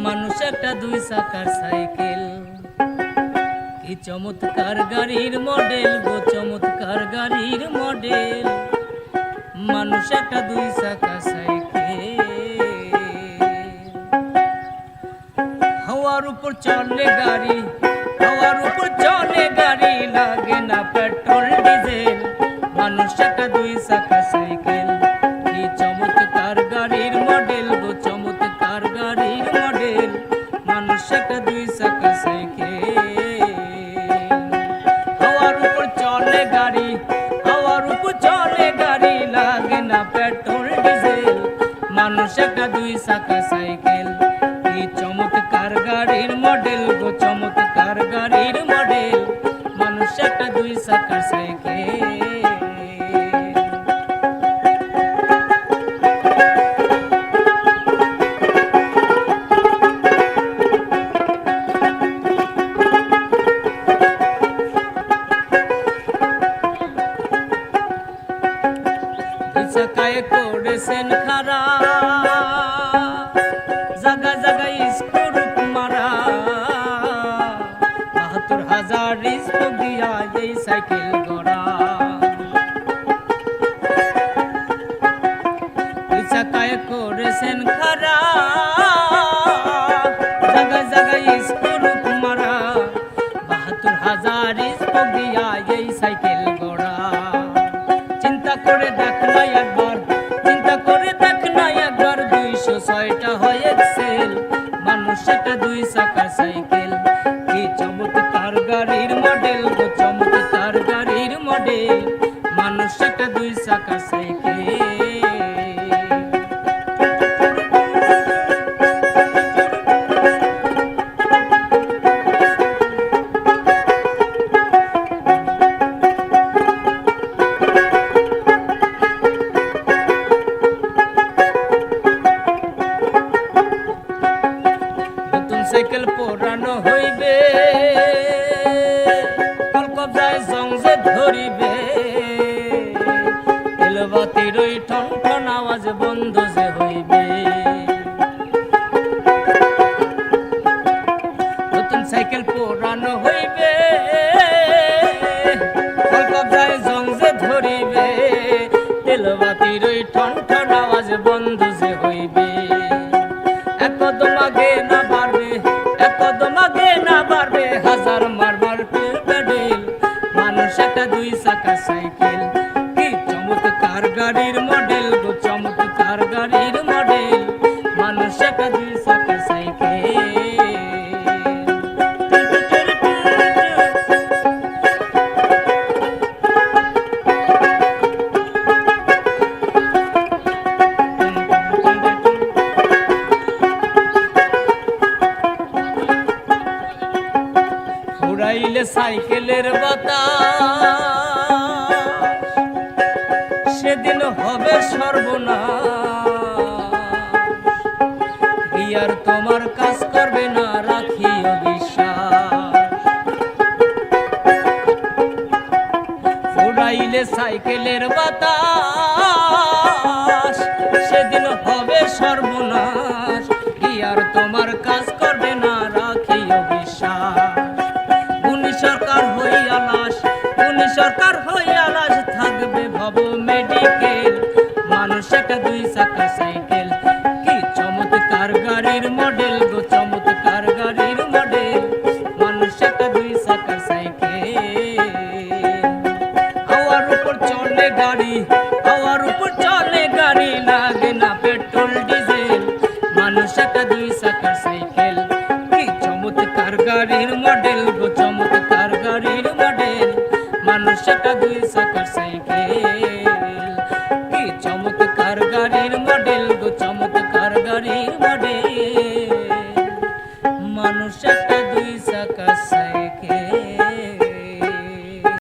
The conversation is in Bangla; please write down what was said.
মানুষ একটা দুই চাকার সাইকেল, কি চমৎকার গাড়ির মডেল গো, চমৎকার গাড়ির মডেল। মানুষ একটা দুই চাকা সাইকেল, হাওয়ার উপর চলে গাড়ি, হাওয়ার উপর চলে গাড়ি, লাগে না পেট্রোল ডিজেল। মানুষ একটা দুই চাকা সাইকেল, কি চমৎকার গাড়ির মডেল গো, চমৎকার গাড়ির মডেল। মানুষ একটা দুই চাকা সাইকেল, হাওয়ার উপর চলে গাড়ি, হাওয়ার উপর চলে গাড়ি, লাগে না পেট্রোল ডিজেল। মানুষ একটা দুই চাকা সাইকেল, কি চমৎকার গাড়ির মডেল গো, চমৎকার গাড়ির মডেল। মানুষ একটা দুই চাকার সাইকেল। চাকায় করেছেন খারা, জাগা জাগায় স্ক্রুপ মারা, ৭২,০০০ স্পোক দিয়া এই সাইকেল গড়া। চাকায় করেছেন খারা, জাগা জাগায় স্ক্রুপ মারা, ৭২,০০০ স্পোক দিয়া এই সাইকেল গড়া। চিন্তা করে দেখ না একবার, চিন্তা করে দেখ না একবার, ২০৬টা হয় এক্সেল। মানুষ একটা দুই চাকার সাইকেল, কি চমৎকার গাড়ির মডেল গো, চমৎকার গাড়ির মডেল। মানুষ একটা দুই চাকার সাইকেল। সাইকেল পোড়ানো হইবে, কলকবজায় জংজে ধরিবে, তেলবাতির ওই ঠন ঠন আওয়াজ বন্ধ যে হইবে। নতুন সাইকেল পোড়ানো হইবে, কলকবজায় জংজে ধরিবে, তেলবাতির ওই ঠন ঠন আওয়াজ বন্ধ যে হইবে। এক কদম আগে না বাড়বে, এক কদম আগে না বাড়বে, হাজার মারবার পেডেল। মানুষ একটা দুই চাকা সাইকেল, কি চমৎকার গাড়ির মডেল গো, চমৎকার গাড়ির মডেল। মানুষ একটা দুই চাকা সাইকেল। উড়াইলে সাইকেলের বাতাস, সেদিন হবে সর্বনাশ। আর তোমার কাজ করবে না, রাখিও বিশ্বাস। উড়াইলে সাইকেলের বাতাস, সেদিন হবে সর্বনাশ। আর তোমার কাজ করবে না, রাখিও বিশ্বাস। সরকার হইয়া লাশ, উনি সরকার হইয়া লাশ, থাকবে ভব মেডিকেল। মানুষ একটা দুই চাকা সাইকেল, কি চমৎকার গাড়ির মডেল গো, চমৎকার গাড়ির মডেল। মানুষ একটা দুই চাকার সাইকেল, হাওয়ার উপর চলে গাড়ি, হাওয়ার উপর চলে গাড়ি, লাগে না পেট্রোল ডিজেল। মানুষ একটা দুই চাকার সাইকেল, কি চমৎকার গাড়ির মডেল গো, চমৎকার